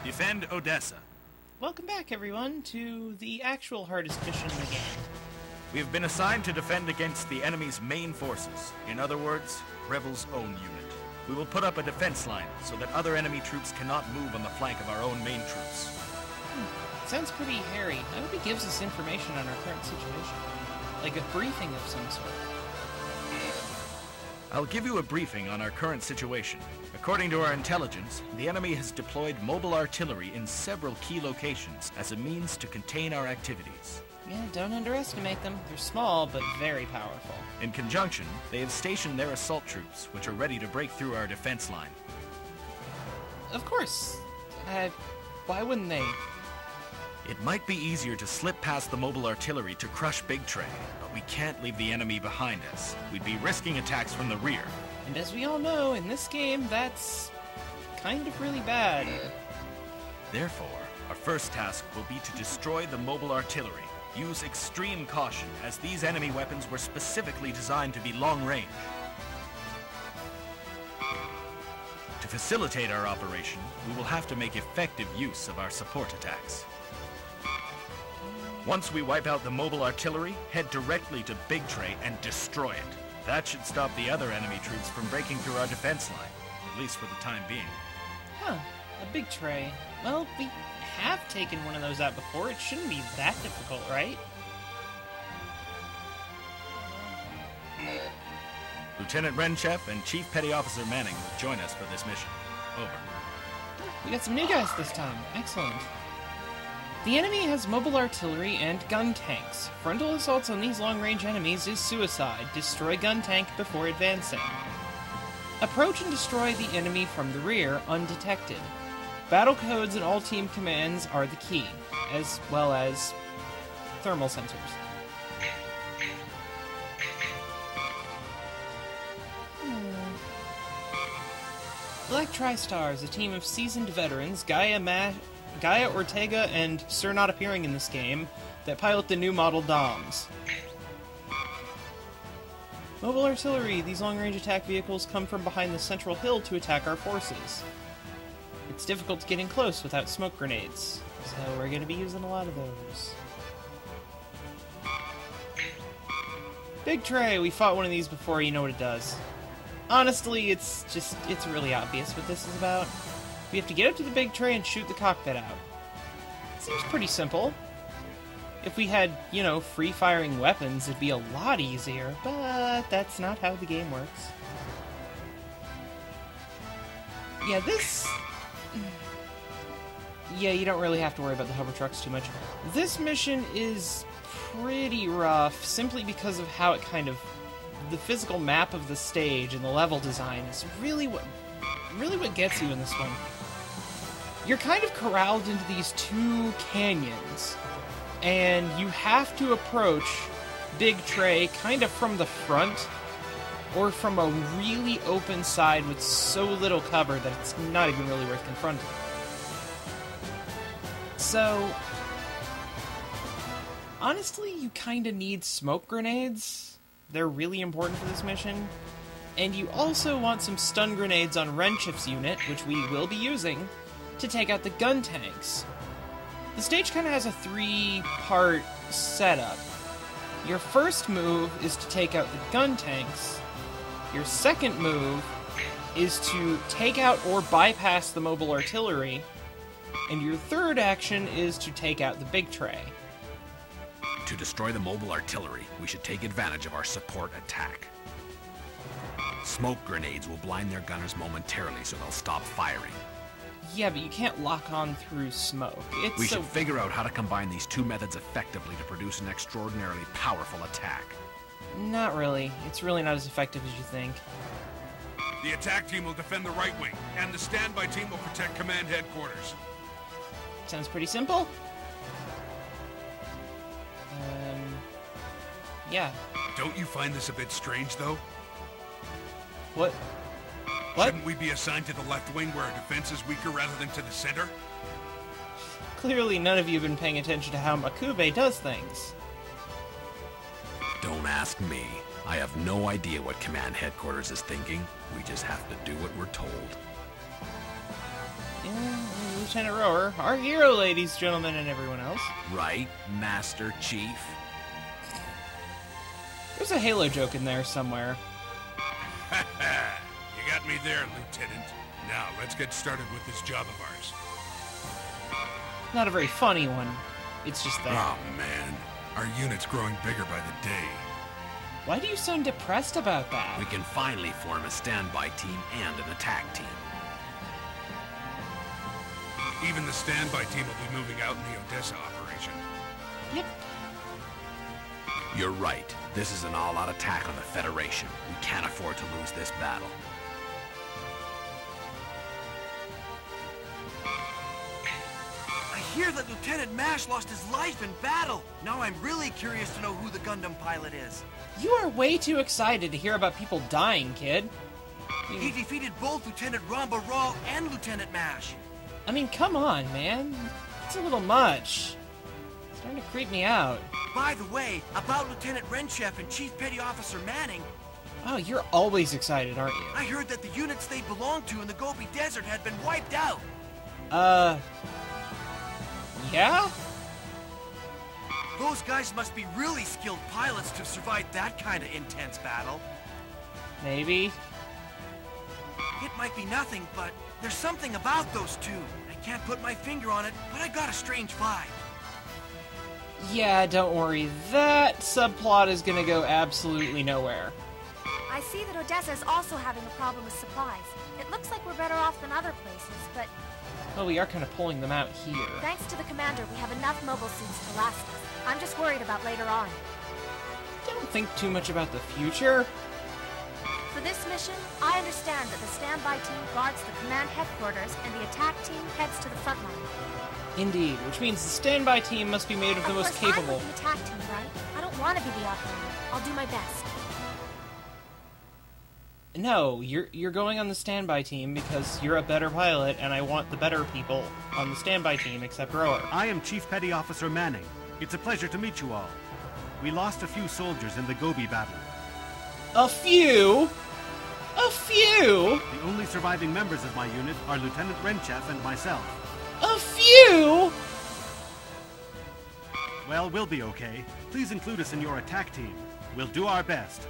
Defend Odessa. Welcome back, everyone, to the actual hardest mission in the game. We have been assigned to defend against the enemy's main forces. In other words, Revil's own unit. We will put up a defense line so that other enemy troops cannot move on the flank of our own main troops. Sounds pretty hairy. I hope he gives us information on our current situation. Like a briefing of some sort. I'll give you a briefing on our current situation. According to our intelligence, the enemy has deployed mobile artillery in several key locations as a means to contain our activities. Yeah, don't underestimate them. They're small, but very powerful. In conjunction, they have stationed their assault troops, which are ready to break through our defense line. Of course. Why wouldn't they? It might be easier to slip past the mobile artillery to crush Big Trey, but we can't leave the enemy behind us. We'd be risking attacks from the rear. And as we all know, in this game, that's kind of really bad. Therefore, our first task will be to destroy the mobile artillery. Use extreme caution, as these enemy weapons were specifically designed to be long-range. To facilitate our operation, we will have to make effective use of our support attacks. Once we wipe out the mobile artillery, head directly to Big Trey and destroy it. That should stop the other enemy troops from breaking through our defense line, at least for the time being. Huh, a Big Trey. Well, we have taken one of those out before. It shouldn't be that difficult, right? Lieutenant Renchef and Chief Petty Officer Manning will join us for this mission. Over. We got some new guys this time. Excellent. The enemy has mobile artillery and gun tanks. Frontal assaults on these long-range enemies is suicide. Destroy gun tank before advancing. Approach and destroy the enemy from the rear undetected. Battle codes and all team commands are the key, as well as thermal sensors. Black Tri-Stars, a team of seasoned veterans, Gaia Ortega and Sir Not Appearing in this game, that pilot the new model DOMs. Mobile artillery. These long-range attack vehicles come from behind the central hill to attack our forces. It's difficult to get in close without smoke grenades, so we're going to be using a lot of those. Big Trey, we fought one of these before, you know what it does. Honestly, it's really obvious what this is about. We have to get up to the Big Trey and shoot the cockpit out. Seems pretty simple. If we had, you know, free-firing weapons, it'd be a lot easier, but that's not how the game works. Yeah, Yeah, you don't really have to worry about the hover trucks too much. This mission is pretty rough, simply because of how it kind of... The physical map of the stage and the level design is really what gets you in this one. You're kind of corralled into these two canyons, and you have to approach Big Trey kind of from the front, or from a really open side with so little cover that it's not even really worth confronting. So, honestly, you kind of need smoke grenades. They're really important for this mission. And you also want some stun grenades on Renchif's unit, which we will be using, to take out the Guntanks. The stage kind of has a three-part setup. Your first move is to take out the Guntanks. Your second move is to take out or bypass the mobile artillery. And your third action is to take out the Big Trey. To destroy the mobile artillery, we should take advantage of our support attack. Smoke grenades will blind their gunners momentarily so they'll stop firing. Yeah, but you can't lock on through smoke. We should figure out how to combine these two methods effectively to produce an extraordinarily powerful attack. Not really. It's really not as effective as you think. The attack team will defend the right wing, and the standby team will protect command headquarters. Sounds pretty simple. Yeah. Don't you find this a bit strange, though? What? Shouldn't we be assigned to the left wing where our defense is weaker rather than to the center? Clearly none of you have been paying attention to how Makube does things. Don't ask me. I have no idea what command headquarters is thinking. We just have to do what we're told. Yeah, Lieutenant Rower, our hero, ladies, gentlemen, and everyone else. Right, Master Chief? There's a Halo joke in there somewhere. You got me there, Lieutenant. Now, let's get started with this job of ours. Not a very funny one. It's just that. Oh, man. Our unit's growing bigger by the day. Why do you sound depressed about that? We can finally form a standby team and an attack team. Even the standby team will be moving out in the Odessa operation. Yep. You're right. This is an all-out attack on the Federation. We can't afford to lose this battle. I hear that Lieutenant Mash lost his life in battle. Now I'm really curious to know who the Gundam pilot is. You are way too excited to hear about people dying, kid. He defeated both Lieutenant Ramba Raw and Lieutenant Mash. I mean, come on, man. It's a little much. It's starting to creep me out. By the way, about Lieutenant Renchef and Chief Petty Officer Manning, Oh, you're always excited, aren't you? I heard that the units they belonged to in the Gobi Desert had been wiped out. Yeah? Those guys must be really skilled pilots to survive that kind of intense battle. Maybe. It might be nothing, but there's something about those two. I can't put my finger on it, but I got a strange vibe. Yeah, don't worry. That subplot is gonna go absolutely nowhere. I see that Odessa is also having a problem with supplies. It looks like we're better off than other places, but Well, we are kind of pulling them out here. thanks to the commander, we have enough mobile suits to last us. I'm just worried about later on. Don't think too much about the future. For this mission, I understand that the standby team guards the command headquarters and the attack team heads to the front line. Indeed, which means the standby team must be made of the most course, capable. I'm with the attack team, right? I don't want to be the operator. I'll do my best. No, you're going on the standby team because you're a better pilot, and I want the better people on the standby team, except Rower. I am Chief Petty Officer Manning. It's a pleasure to meet you all. We lost a few soldiers in the Gobi battle. A few? A few? The only surviving members of my unit are Lieutenant Renchef and myself. A few? Well, we'll be okay. Please include us in your attack team. We'll do our best.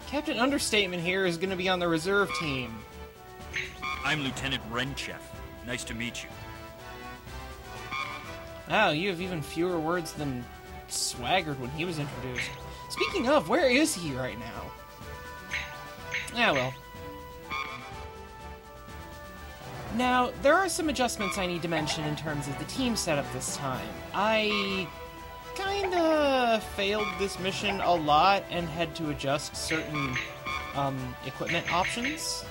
Captain Understatement here is going to be on the reserve team. I'm Lieutenant Renchef. Nice to meet you. Wow, you have even fewer words than Swaggart when he was introduced. Speaking of, where is he right now? Ah, well. Now, there are some adjustments I need to mention in terms of the team setup this time. I kinda failed this mission a lot and had to adjust certain equipment options,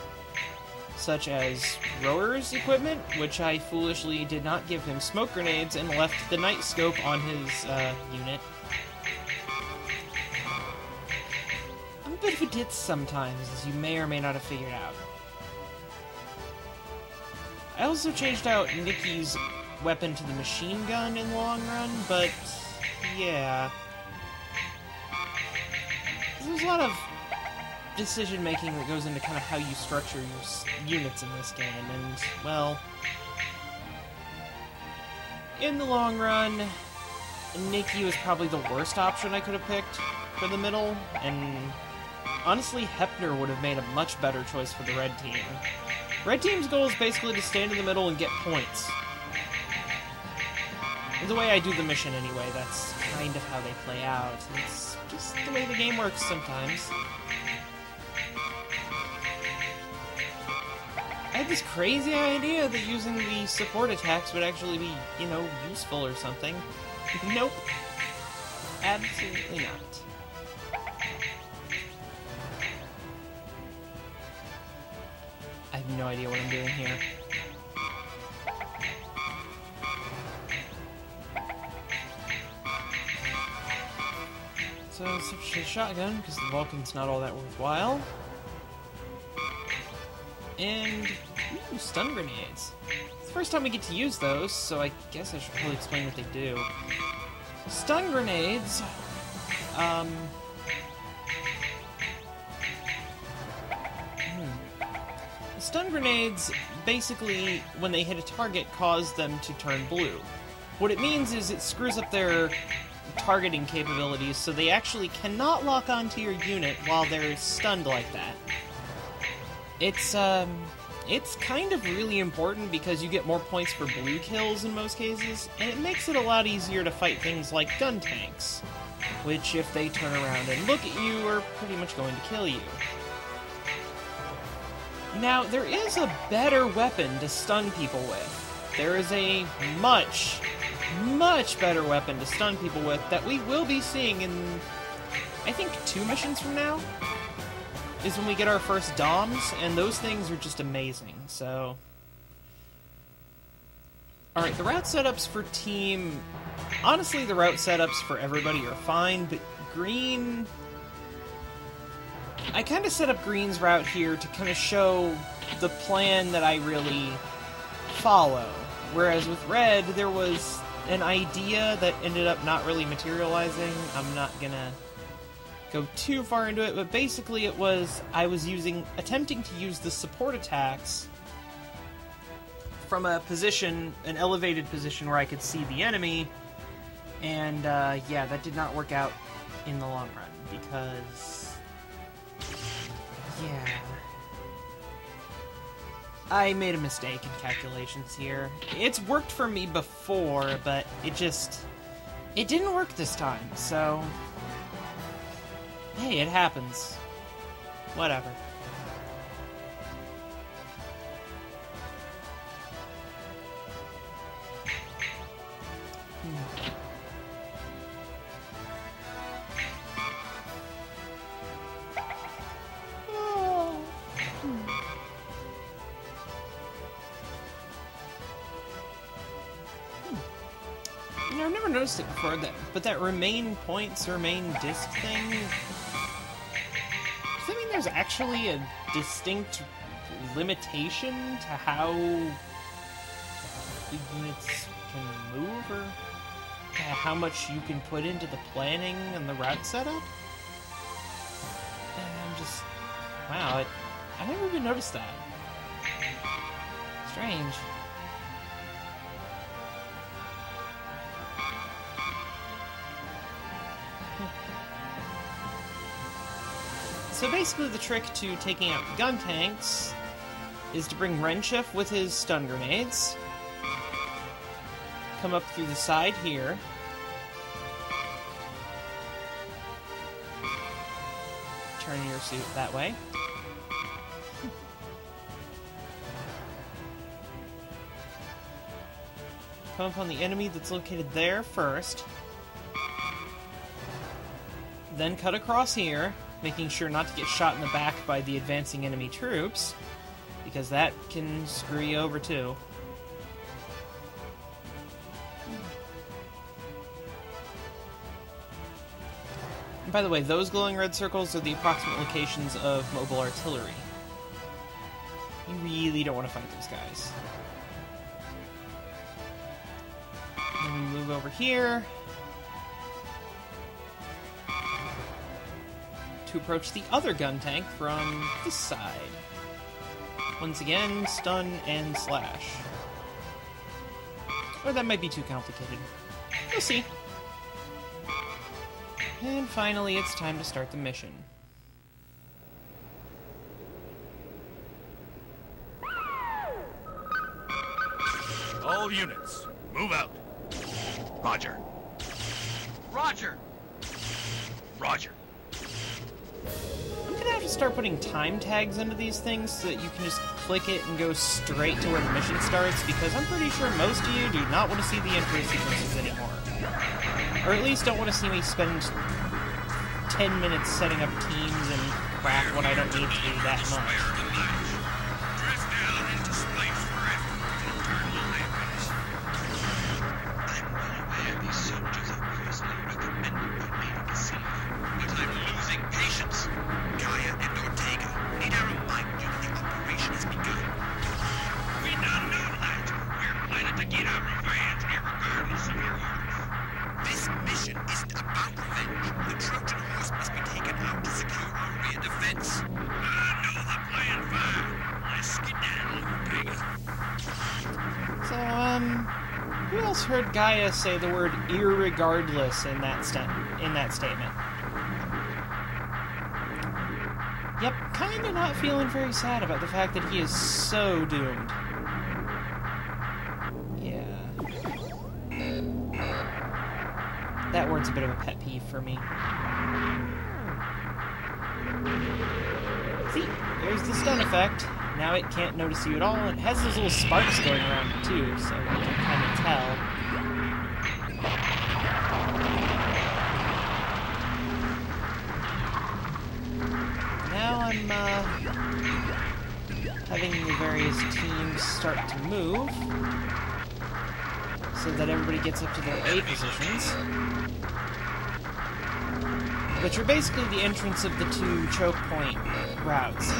such as Rower's equipment, which I foolishly did not give him smoke grenades and left the night scope on his unit. I'm a bit of a ditz sometimes, as you may or may not have figured out. I also changed out Nikki's weapon to the machine gun in the long run, but yeah. There's a lot of decision-making that goes into kind of how you structure your units in this game, and, well, in the long run, Nikki was probably the worst option I could have picked for the middle, and honestly, Hepner would have made a much better choice for the red team. Red team's goal is basically to stand in the middle and get points. The way I do the mission anyway, that's kind of how they play out. It's just the way the game works sometimes. I had this crazy idea that using the support attacks would actually be, you know, useful or something. Nope. Absolutely not. I have no idea what I'm doing here. So, switch to the shotgun, because the Vulcan's not all that worthwhile. And, ooh, stun grenades. It's the first time we get to use those, so I guess I should probably explain what they do. Stun grenades, Stun grenades, basically, when they hit a target, cause them to turn blue. What it means is it screws up their targeting capabilities, so they actually cannot lock onto your unit while they're stunned like that. It's kind of really important because you get more points for blue kills in most cases, and it makes it a lot easier to fight things like Guntanks, which, if they turn around and look at you, are pretty much going to kill you. Now, there is a better weapon to stun people with. There is a much better weapon to stun people with that we will be seeing in, I think, 2 missions from now, is when we get our first DOMs, and those things are just amazing, so... Alright, the route setups for team... Honestly, the route setups for everybody are fine, but green... I kind of set up green's route here to kind of show the plan that I really follow. Whereas with red, there was an idea that ended up not really materializing. I'm not gonna go too far into it, but basically it was, I was attempting to use the support attacks from a position, an elevated position where I could see the enemy, and yeah, that did not work out in the long run, because, yeah, I made a mistake in calculations here. It's worked for me before, but it didn't work this time, so... Hey, it happens. Whatever. You know, I've never noticed it before, but that remain points, remain disc thing... Does that mean there's actually a distinct limitation to how the units can move, or how much you can put into the planning and the route setup? I'm just... Wow, I never even noticed that. Strange. So basically the trick to taking out Guntanks is to bring Wrenchef with his stun grenades, come up through the side here, turn your suit that way, come up on the enemy that's located there first, then cut across here, making sure not to get shot in the back by the advancing enemy troops, because that can screw you over too. And by the way, those glowing red circles are the approximate locations of mobile artillery. You really don't want to fight those guys. And we move over here to approach the other Guntank from this side. Once again, stun and slash. Or that might be too complicated. We'll see. And finally, it's time to start the mission. All units, move out. Roger. Roger! Roger. I'm gonna have to start putting time tags into these things so that you can just click it and go straight to where the mission starts, because I'm pretty sure most of you do not want to see the intro sequences anymore. Or at least don't want to see me spend 10 minutes setting up teams and crap when I don't need to do that much. Drift down into space forever and turn lives. I'm well aware these soldiers are personally recommended by me to deceive, but I'm losing patience. Gaia and Ortega, need I remind you that the operation has begun? We done know that. We're planning to get our revenge irregardless of your orders. This mission isn't about revenge. The Trojan Horse must be taken out to secure our rear defense. I know the plan fine. else heard Gaia say the word irregardless in that statement. Yep, kinda not feeling very sad about the fact that he is so doomed. Yeah. That word's a bit of a pet peeve for me. See, there's the stun effect. Now it can't notice you at all. It has those little sparks going around it too, so you can kind of tell. Now I'm having the various teams start to move so that everybody gets up to their A positions, which are basically the entrance of the two choke point routes.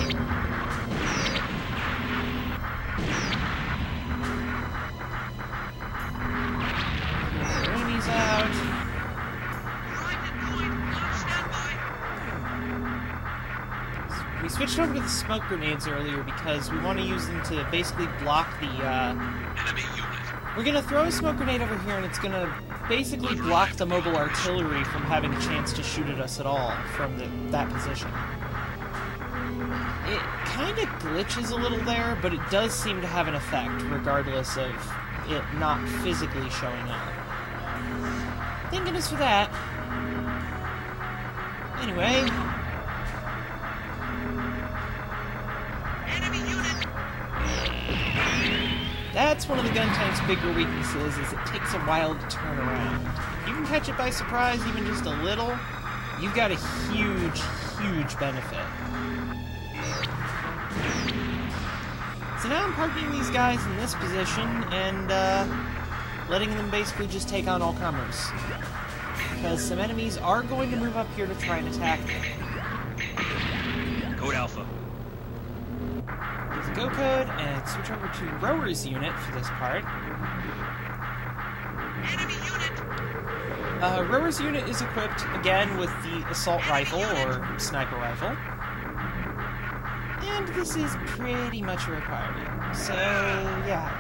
Enemies out. We switched over to the smoke grenades earlier because we want to use them to basically block the, Enemy unit. We're gonna throw a smoke grenade over here and it's gonna basically block the mobile artillery from having a chance to shoot at us at all from that position. It kind of glitches a little there, but it does seem to have an effect, regardless of it not physically showing up. Thank goodness for that. Anyway. Enemy unit. That's one of the Guntanks' bigger weaknesses, is it takes a while to turn around. If you can catch it by surprise, even just a little, you've got a huge, huge benefit. So now I'm parking these guys in this position and letting them basically just take on all comers. Because some enemies are going to move up here to try and attack me. Code Alpha. Use the go code and switch over to Rower's unit for this part. Enemy unit. Rower's unit is equipped again with the assault rifle or sniper rifle. And this is pretty much a requirement. So, yeah.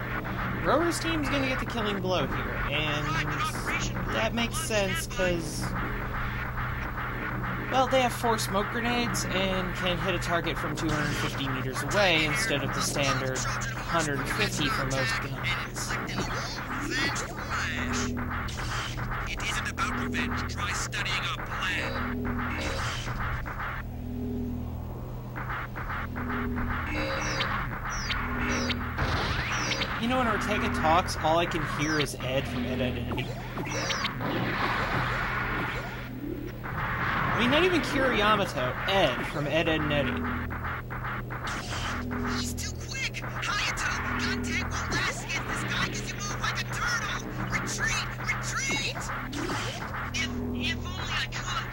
Rower's team's gonna get the killing blow here, and that makes sense because, well, they have 4 smoke grenades and can hit a target from 250 meters away instead of the standard 150 for most guns. It isn't about revenge. Try studying our plan. You know, when Ortega talks, all I can hear is Ed from Ed, Ed, Ed. I mean, not even Kira Yamato. Ed from Ed, Ed, and Eddie. He's too quick. Hayato, Guntank won't last against this guy because you move like a turtle. Retreat, retreat. If only I could.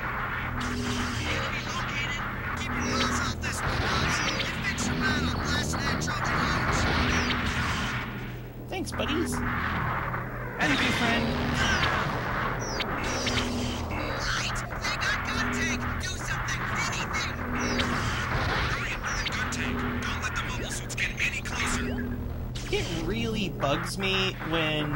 Enemy located. Keep your paws off this one, guys. Get fix your man on blasting that Trojan Horse. Thanks, buddies. And be friend. Right! They got Guntank! Do something! Anything! Hurry up with Guntank! Don't let the mobile suits get any closer! It really bugs me when,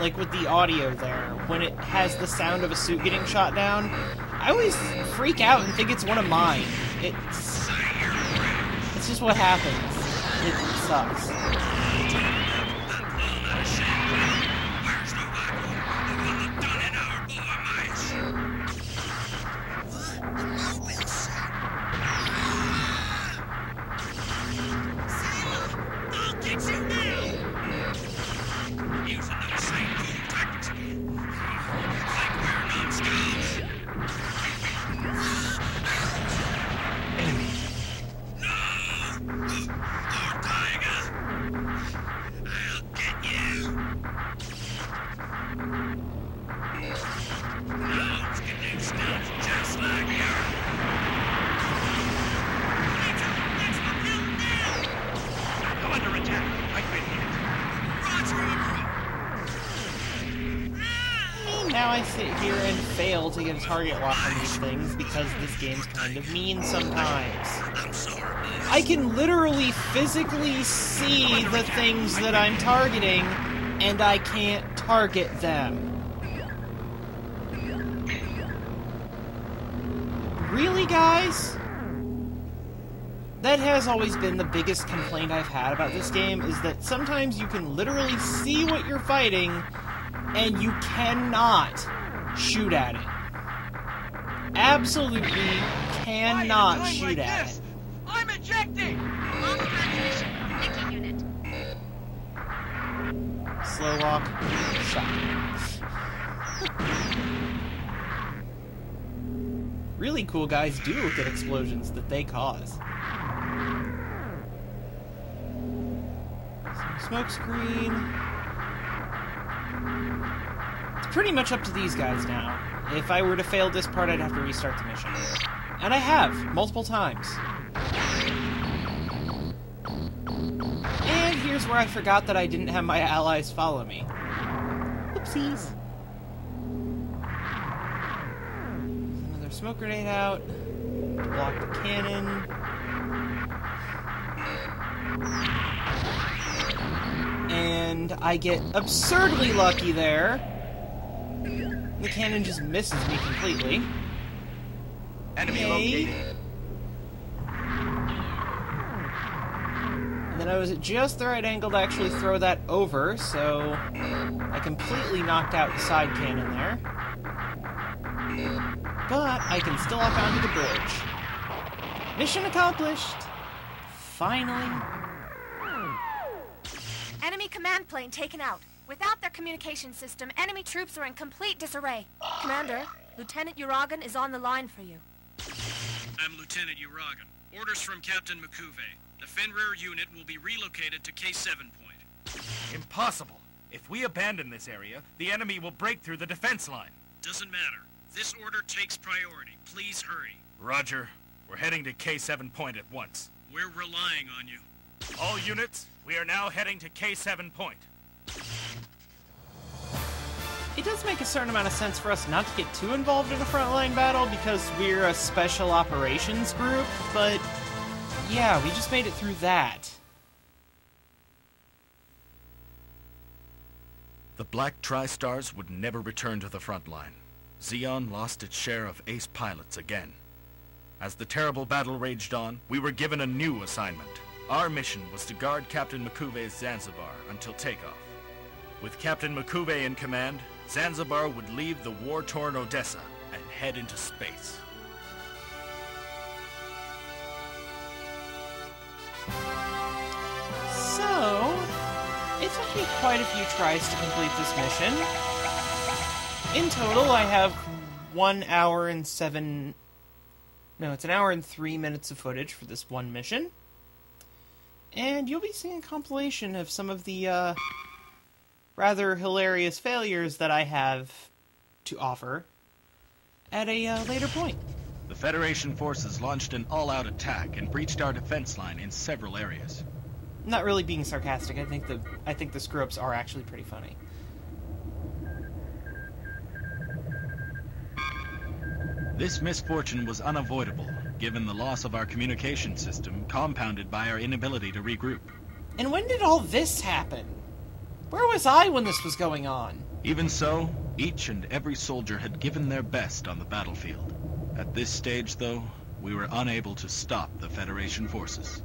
like with the audio there, when it has the sound of a suit getting shot down. I always freak out and think it's one of mine. It's just what happens. It sucks. Where's the wagon? The one that done in our boy mice? The mobile suit! Sailor! I'll get you now! Using those same cool tactics again. Like we're non-scouts. No! Ortega! I'll get you! Dogs can do stuff just like yours. Let's go kill now! Come under attack. I've been hit. Roger, And now I sit here and fail to get a target lock on these things because this game's kind of mean sometimes. I'm sorry, boys. I can literally physically see the things that I'm targeting, and I can't target them. Really, guys? That has always been the biggest complaint I've had about this game, is that sometimes you can literally see what you're fighting, and you cannot shoot at it. Absolutely cannot shoot at it. I'm ejecting! On transmission. Nikki unit. Slow walk. Shot. Really cool guys do look at explosions that they cause. Some smoke screen. It's pretty much up to these guys now. If I were to fail this part, I'd have to restart the mission. And I have, multiple times. And here's where I forgot that I didn't have my allies follow me. Oopsies. Another smoke grenade out. Block the cannon. And I get absurdly lucky there. The cannon just misses me completely. Enemy located. And then I was at just the right angle to actually throw that over, so I completely knocked out the side cannon there. But I can still up onto the bridge. Mission accomplished! Finally. Enemy command plane taken out. Without their communication system, enemy troops are in complete disarray. Commander, Lieutenant Uragan is on the line for you. I'm Lieutenant Uragan. Orders from Captain McCuve. The Fenrir unit will be relocated to K7 point. Impossible. If we abandon this area, the enemy will break through the defense line. Doesn't matter. This order takes priority. Please hurry. Roger. We're heading to K7 point at once. We're relying on you. All units, we are now heading to K7 point. It does make a certain amount of sense for us not to get too involved in a frontline battle because we're a special operations group, but yeah, we just made it through that. The Black Tri-Stars would never return to the front line. Zeon lost its share of ace pilots again. As the terrible battle raged on, we were given a new assignment. Our mission was to guard Captain McCuve's Zanzibar until takeoff. With Captain McCuve in command, Zanzibar would leave the war-torn Odessa and head into space. So, it took me quite a few tries to complete this mission. In total, I have 1 hour and 7... No, it's 1 hour and 3 minutes of footage for this one mission. And you'll be seeing a compilation of some of the, rather hilarious failures that I have to offer at a later point. The Federation forces launched an all-out attack and breached our defense line in several areas. Not really being sarcastic, I think the screw-ups are actually pretty funny. This misfortune was unavoidable, given the loss of our communication system, compounded by our inability to regroup. And when did all this happen? Where was I when this was going on? Even so, each and every soldier had given their best on the battlefield. At this stage, though, we were unable to stop the Federation forces.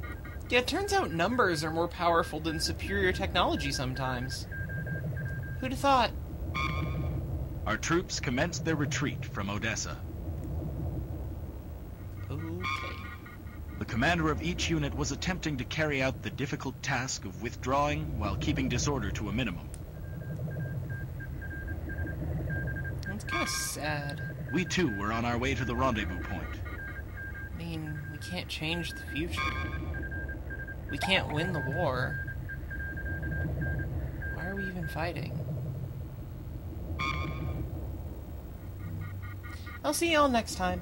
Yeah, it turns out numbers are more powerful than superior technology sometimes. Who'd have thought? Our troops commenced their retreat from Odessa. Okay. The commander of each unit was attempting to carry out the difficult task of withdrawing while keeping disorder to a minimum. That's kind of sad. We too were on our way to the rendezvous point. I mean, we can't change the future. We can't win the war. Why are we even fighting? I'll see y'all next time.